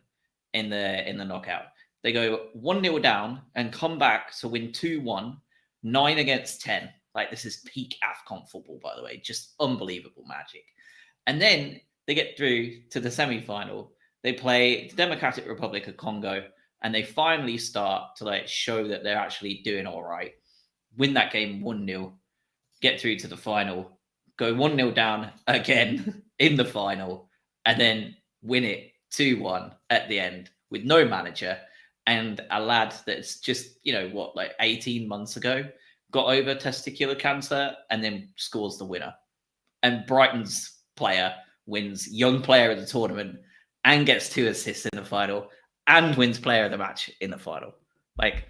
in the knockout. They go 1-0 down and come back to win 2-1, 9-10. Like, this is peak AFCON football, by the way. Just unbelievable magic. And then they get through to the semi-final. They play the Democratic Republic of Congo, and they finally start to like show that they're actually doing all right. Win that game 1-0, get through to the final, go 1-0 down again in the final, and then win it 2-1 at the end with no manager and a lad that's just, 18 months ago got over testicular cancer and then scores the winner. And Brighton's player wins Young Player of the Tournament and gets 2 assists in the final and wins Player of the Match in the final. Like,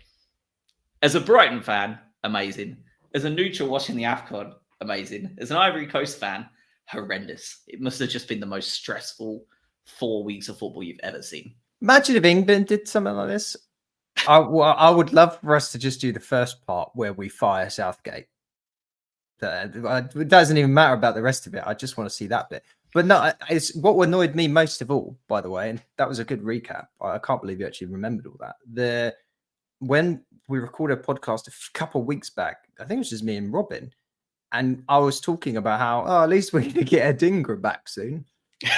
as a Brighton fan, amazing. As a neutral watching the AFCON, amazing. As an Ivory Coast fan, horrendous. It must have just been the most stressful 4 weeks of football you've ever seen. Imagine if England did something like this. I would love for us to just do the first part where we fire Southgate. It doesn't even matter about the rest of it. I just want to see that bit. But no, it's what annoyed me most of all, by the way, and that was a good recap. I can't believe you actually remembered all that. When we recorded a podcast a couple of weeks back, I think it was just me and Robin, and I was talking about how, at least we're going to get Adingra back soon,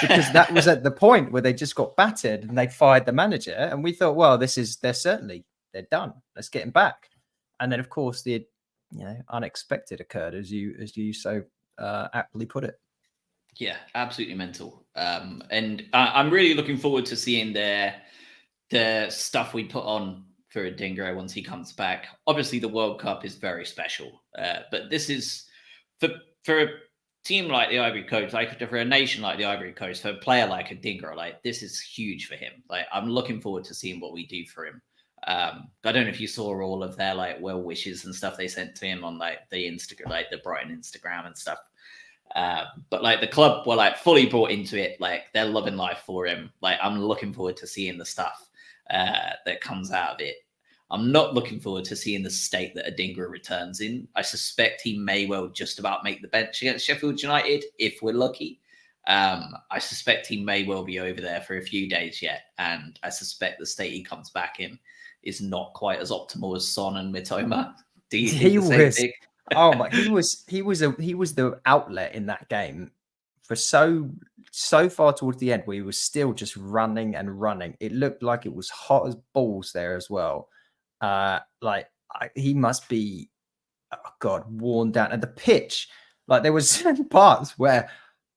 because that was at the point where they just got battered and they fired the manager, and we thought, well, they're done. Let's get him back. And then, of course, the unexpected occurred, as you so aptly put it. Yeah, absolutely mental. And I'm really looking forward to seeing the stuff we put on for Adingra once he comes back. Obviously, the World Cup is very special, but this is for a team like the Ivory Coast, like for a nation like the Ivory Coast, for a player like Adingra, like this is huge for him. Like I'm looking forward to seeing what we do for him. I don't know if you saw all of their like well wishes and stuff they sent to him on like the Instagram, like the Brighton Instagram and stuff. But like the club were like fully brought into it, like they're loving life for him. Like I'm looking forward to seeing the stuff that comes out of it. I'm not looking forward to seeing the state that Adingra returns in. I suspect he may well just about make the bench against Sheffield United if we're lucky. I suspect he may well be over there for a few days yet, and I suspect the state he comes back in is not quite as optimal as Son and Mitoma. Do you think the same thing? Oh my! He was the outlet in that game for so far towards the end, where he was still just running and running. It looked like it was hot as balls there as well. He must be, oh God, worn down. And the pitch, like there was certain parts where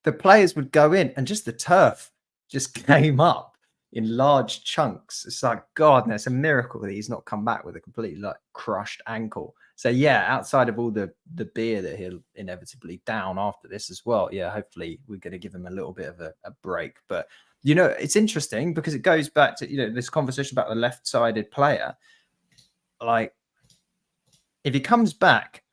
the players would go in and just the turf just came up in large chunks. It's like, God, and it's a miracle that he's not come back with a completely like crushed ankle. So yeah, outside of all the beer that he'll inevitably down after this as well, yeah, hopefully we're going to give him a little bit of a break. But it's interesting because it goes back to this conversation about the left-sided player. Like, if he comes back,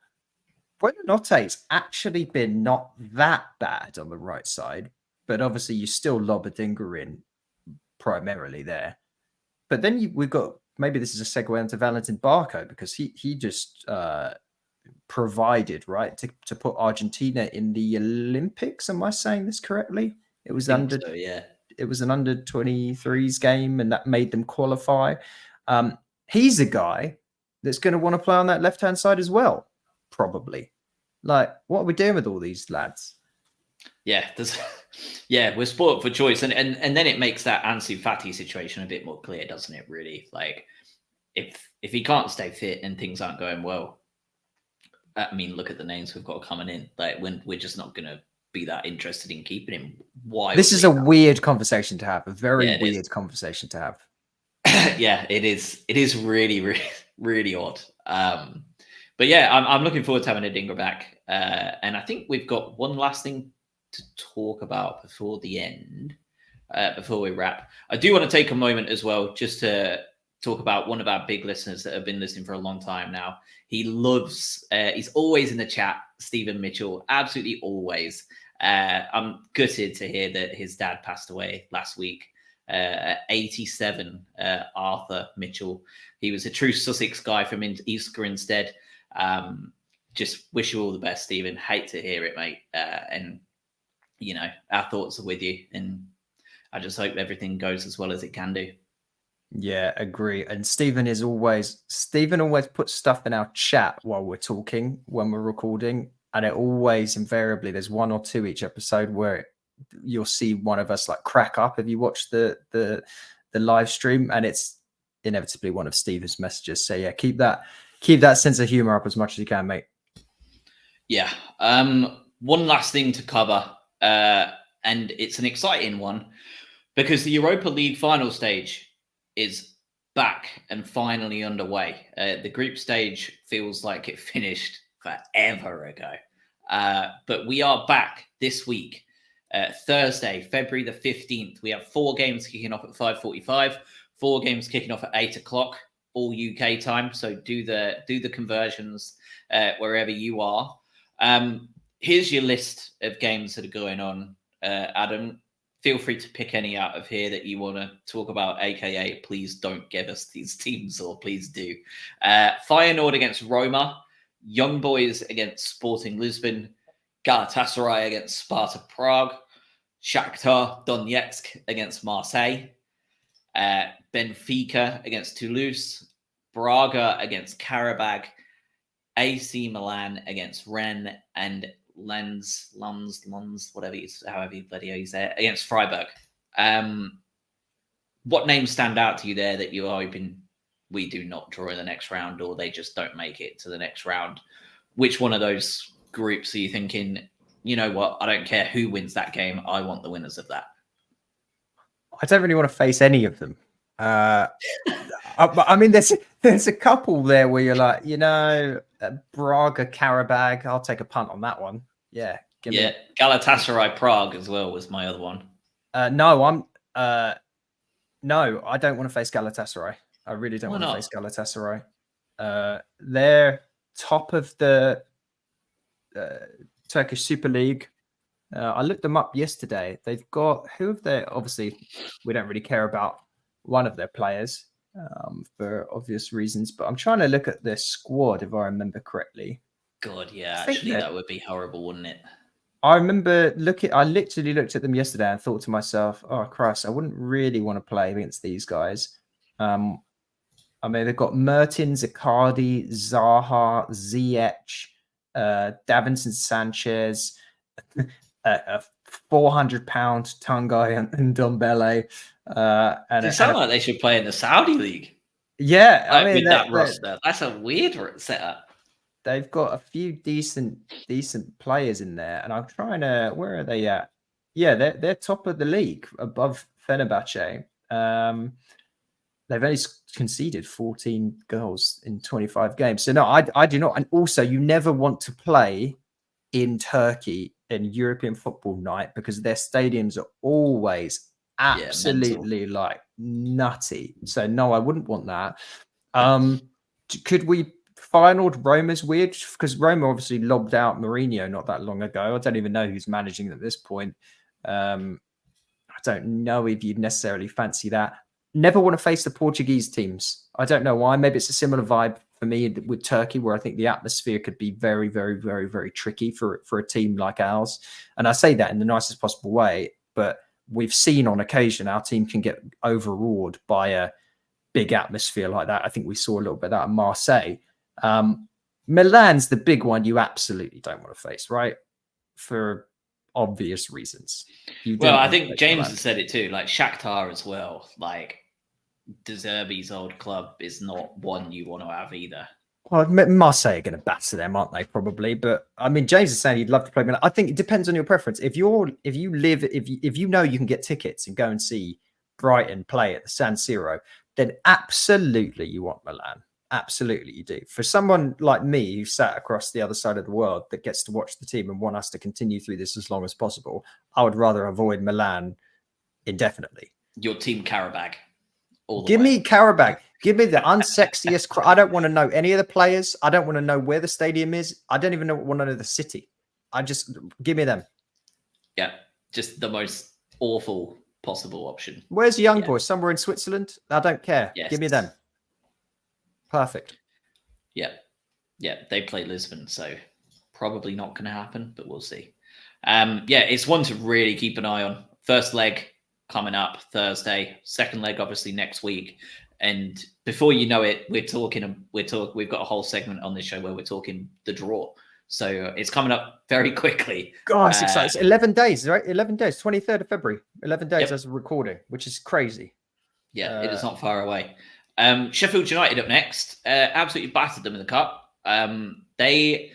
Buonannote's actually been not that bad on the right side, but obviously you still lob Adingra in primarily there. But then we've got, maybe this is a segue into Valentin Barco, because he just provided, right, to put Argentina in the Olympics. Am I saying this correctly? It was It was an under 23s game, and that made them qualify. He's a guy that's going to want to play on that left-hand side as well, probably. Like, what are we doing with all these lads? Yeah, we're sport for choice, and then it makes that Ansu Fati situation a bit more clear, doesn't it? Really, like if he can't stay fit and things aren't going well, I mean, look at the names we've got coming in. Like, when we're just not going to be that interested in keeping him. Why? This is a weird conversation to have. A very weird conversation to have. Yeah, it is. It is really, really, really odd. But yeah, I'm looking forward to having Adingra back. And I think we've got one last thing to talk about before the end, before we wrap. I do want to take a moment as well just to talk about one of our big listeners that have been listening for a long time now. He loves, he's always in the chat, Stephen Mitchell, absolutely always. I'm gutted to hear that his dad passed away last week. At 87, Arthur Mitchell. He was a true Sussex guy from East Grinstead. Just wish you all the best, Stephen. Hate to hear it, mate. And our thoughts are with you, and I just hope everything goes as well as it can do. Yeah, agree. And Stephen always puts stuff in our chat while we're talking, when we're recording, and it always invariably there's one or two each episode where you'll see one of us like crack up if you watch the live stream, and it's inevitably one of Stephen's messages. So yeah, keep that sense of humor up as much as you can, mate. Yeah. One last thing to cover, and it's an exciting one because the Europa League final stage is back and finally underway. The group stage feels like it finished forever ago, but we are back this week. Thursday, February the 15th, we have 4 games kicking off at 5:45, 4 games kicking off at 8 o'clock, all UK time. So do the conversions wherever you are. Here's your list of games that are going on. Adam, feel free to pick any out of here that you want to talk about, aka please don't give us these teams, or please do. Feyenoord against Roma, Young Boys against Sporting Lisbon, Galatasaray against Sparta Prague, Shakhtar Donetsk against Marseille, Benfica against Toulouse, Braga against Karabakh, AC Milan against Rennes, and Lens, whatever however you say it, against Freiburg. What names stand out to you there that you're hoping we do not draw in the next round, or they just don't make it to the next round? Which one of those groups are you thinking, you know what, I don't care who wins that game, I want the winners of that? I don't really want to face any of them. I mean, there's a couple there where you're like, Braga, Karabakh. I'll take a punt on that one. Yeah, Galatasaray Prague as well was my other one. No, I don't want to face Galatasaray. I really don't want to face Galatasaray. They're top of the Turkish Super League. I looked them up yesterday. They've got, who have they? Obviously, we don't really care about one of their players for obvious reasons, but I'm trying to look at their squad if I remember correctly. God, yeah, actually, that would be horrible, wouldn't it? I remember I literally looked at them yesterday and thought to myself, oh, Christ, I wouldn't really want to play against these guys. I mean, they've got Mertens, Icardi, Zaha, Ziyech, Davinson Sanchez, a 400-pound Tanguy and Ndombele. They sound like they should play in the Saudi league. Yeah, I mean, with that roster, that's a weird setup. They've got a few decent players in there, and I'm trying to. Where are they at? Yeah, they're top of the league, above Fenerbahce. They've only conceded 14 goals in 25 games. So no, I do not. And also, you never want to play in Turkey in European football night because their stadiums are always absolutely like nutty. So no, I wouldn't want that. Could we final Roma's weird? Because Roma obviously lobbed out Mourinho not that long ago. I don't even know who's managing at this point. I don't know if you'd necessarily fancy that. Never want to face the Portuguese teams. I don't know why. Maybe it's a similar vibe for me with Turkey, where I think the atmosphere could be very, very, very, very tricky for a team like ours. And I say that in the nicest possible way, but we've seen on occasion our team can get overawed by a big atmosphere like that. I think we saw a little bit of that at Marseille. Milan's the big one you absolutely don't want to face, right? For obvious reasons. Well, I think James has said it too, like Shakhtar as well. Like De Zerbi's old club is not one you want to have either. Well, Marseille are going to batter them, aren't they? Probably, but I mean, James is saying he'd love to play Milan. I think it depends on your preference. If you know you can get tickets and go and see Brighton play at the San Siro, then absolutely you want Milan. Absolutely, you do. For someone like me who sat across the other side of the world that gets to watch the team and want us to continue through this as long as possible, I would rather avoid Milan indefinitely. Your team Karabakh. Give me Karabakh. Give me the unsexiest. I don't want to know any of the players. I don't want to know where the stadium is. I don't even want to know the city. Give me them. Yeah, just the most awful possible option. Where's the young boy? Somewhere in Switzerland? I don't care. Yes. Give me them. Perfect. Yeah. They play Lisbon, so probably not going to happen, but we'll see. It's one to really keep an eye on. First leg coming up Thursday. Second leg, obviously, next week. And before you know it, we've got a whole segment on this show where we're talking the draw. So it's coming up very quickly. Gosh, it's exciting. It's 11 days, right? 11 days, 23rd of February. 11 days as a recording, which is crazy. Yeah, it is not far away. Sheffield United up next. Absolutely battered them in the cup. They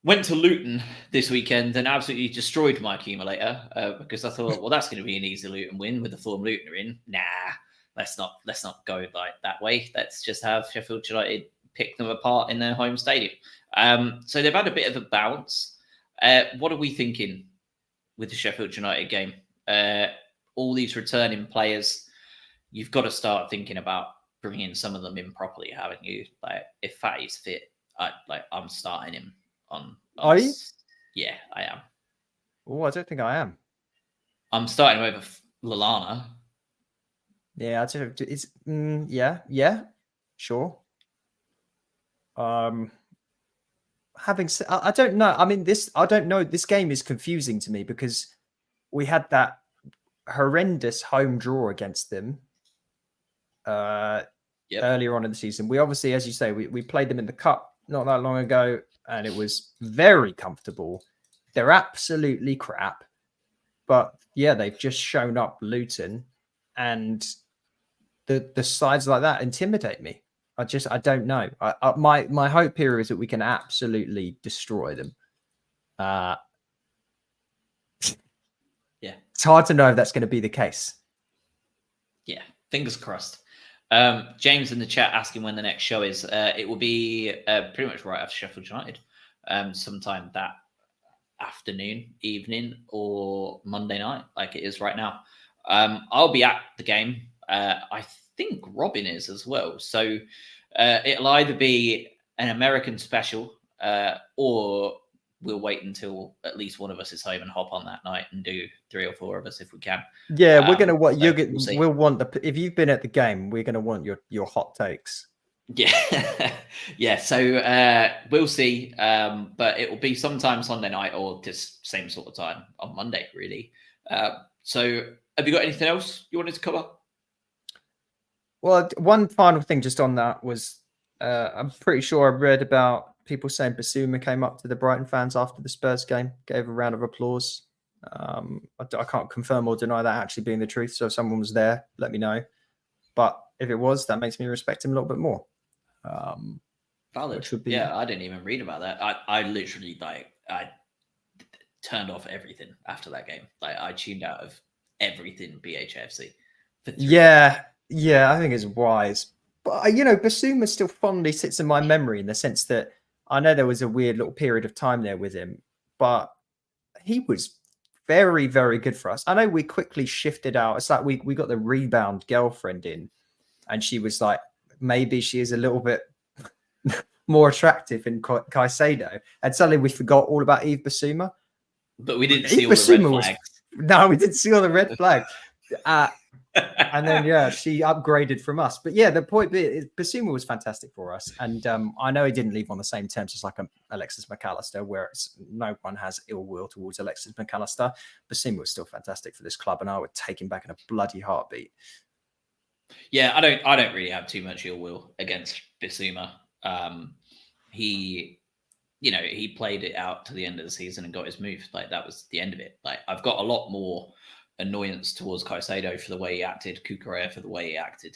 went to Luton this weekend and absolutely destroyed my accumulator because I thought, well, that's going to be an easy Luton win with the form Luton are in. Nah, let's not go like that way. Let's just have Sheffield United pick them apart in their home stadium. So they've had a bit of a bounce. What are we thinking with the Sheffield United game? All these returning players, you've got to start thinking about bringing some of them in properly, haven't you? Like if Fatty's fit, I'm starting him on. Are you? Yeah, I am. Oh, I don't think I am. I'm starting over Lallana. Yeah, it's yeah, sure. I don't know. I mean, I don't know. This game is confusing to me because we had that horrendous home draw against them earlier on in the season. We obviously, as you say, we played them in the cup not that long ago, and it was very comfortable. They're absolutely crap, but yeah, they've just shown up Luton, and the sides like that intimidate me. I don't know. My hope here is that we can absolutely destroy them. Yeah, it's hard to know if that's going to be the case. Yeah, fingers crossed. James in the chat asking when the next show is. It will be pretty much right after Sheffield United, sometime that afternoon, evening, or Monday night, like it is right now. I'll be at the game. I think Robin is as well. So it'll either be an American special, or we'll wait until at least one of us is home and hop on that night and do 3 or 4 of us if we can. Yeah, we're gonna what we'll want if you've been at the game, we're gonna want your hot takes. Yeah, yeah. So we'll see, but it will be sometime Sunday night or just same sort of time on Monday, really. So have you got anything else you wanted to cover? Well, one final thing just on that was I'm pretty sure I read about people saying Basuma came up to the Brighton fans after the Spurs game, gave a round of applause. I can't confirm or deny that actually being the truth. So if someone was there, let me know. But if it was, that makes me respect him a little bit more. Valid. Yeah, I didn't even read about that. I literally I turned off everything after that game. Like I tuned out of everything BHFC. Yeah, I think it's wise. But Basuma still fondly sits in my memory in the sense that I know there was a weird little period of time there with him, but he was very, very good for us. I know we quickly shifted out. It's like we got the rebound girlfriend in, and she was like, maybe she is a little bit more attractive in Caicedo, and suddenly we forgot all about Yves Basuma. But we didn't see all the red flags. No, we didn't see all the red flags. And then, she upgraded from us. But yeah, the point is, Basuma was fantastic for us. And I know he didn't leave on the same terms as like Alexis McAllister, where no one has ill will towards Alexis McAllister. Basuma was still fantastic for this club, and I would take him back in a bloody heartbeat. Yeah, I don't really have too much ill will against Basuma. He played it out to the end of the season and got his move. Like that was the end of it. Like I've got a lot more annoyance towards Caicedo for the way he acted, Cucurella for the way he acted,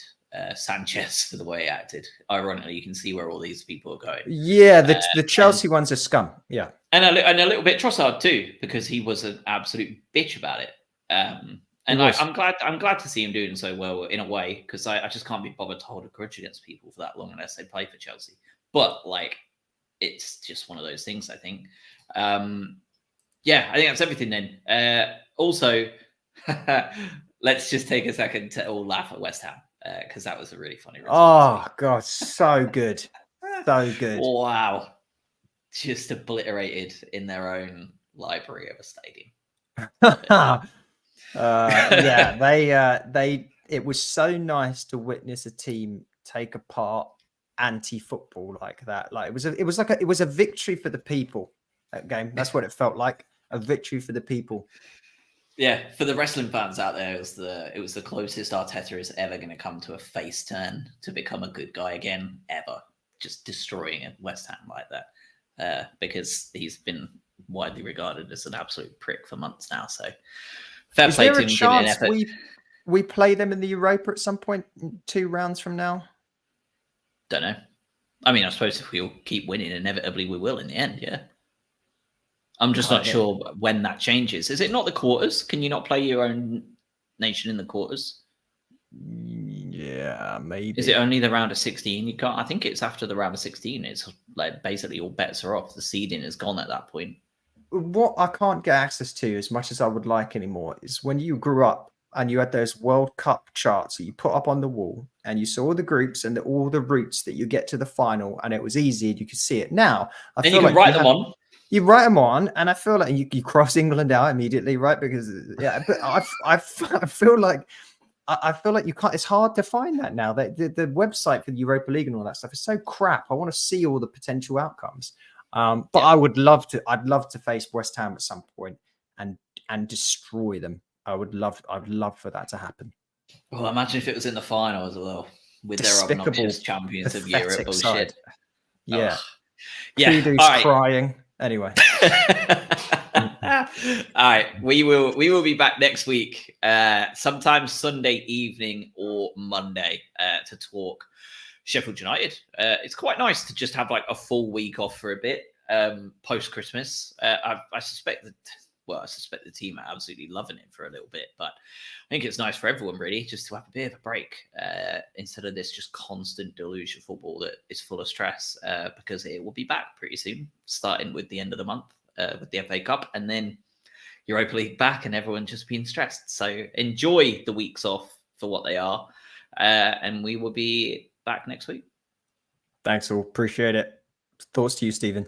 Sanchez for the way he acted. Ironically, you can see where all these people are going. Yeah, the Chelsea one's a scum. Yeah, and a little bit Trossard too, because he was an absolute bitch about it. And I'm glad to see him doing so well in a way, because I just can't be bothered to hold a grudge against people for that long unless they play for Chelsea. But like, it's just one of those things. I think. Yeah, I think that's everything then. Also, let's just take a second to all laugh at West Ham, because that was a really funny result. Oh God, so good, so good. Wow, just obliterated in their own library of a stadium. It was so nice to witness a team take apart anti-football like that. Like it was a victory for the people. That game, that's what it felt like, a victory for the people. Yeah, for the wrestling fans out there, it was the closest Arteta is ever going to come to a face turn to become a good guy again, ever. Just destroying West Ham like that, because he's been widely regarded as an absolute prick for months now. So, fair play to him. Is there a chance we play them in the Europa at some point, 2 rounds from now? Don't know. I mean, I suppose if we all keep winning, inevitably we will in the end. Yeah. I'm just not sure when that changes. Is it not the quarters? Can you not play your own nation in the quarters? Yeah, maybe. Is it only the round of 16? You can't. I think it's after the round of 16. It's like basically all bets are off. The seeding is gone at that point. What I can't get access to as much as I would like anymore is when you grew up and you had those World Cup charts that you put up on the wall, and you saw the groups and all the routes that you get to the final, and it was easy. You could see it now. And you can write them on. You write them on, and I feel like you cross England out immediately, right? Because but I feel like you can't. It's hard to find that now. The website for the Europa League and all that stuff is so crap. I want to see all the potential outcomes. But I'd love to face West Ham at some point and and destroy them. I would love for that to happen. Well, imagine if it was in the final as well, with Despicable, their obnoxious champions of Europe pathetic bullshit. side. Yeah. Ugh. Yeah. Kudu's All right. crying. Anyway. All right. We will be back next week, sometime Sunday evening or Monday, to talk Sheffield United. It's quite nice to just have like a full week off for a bit, post Christmas. I suspect the team are absolutely loving it for a little bit, but I think it's nice for everyone really just to have a bit of a break, instead of this just constant deluge of football that is full of stress, because it will be back pretty soon, starting with the end of the month, with the FA Cup, and then Europa League back, and everyone just being stressed. So enjoy the weeks off for what they are, and we will be back next week. Thanks all. Appreciate it. Thoughts to you, Stephen.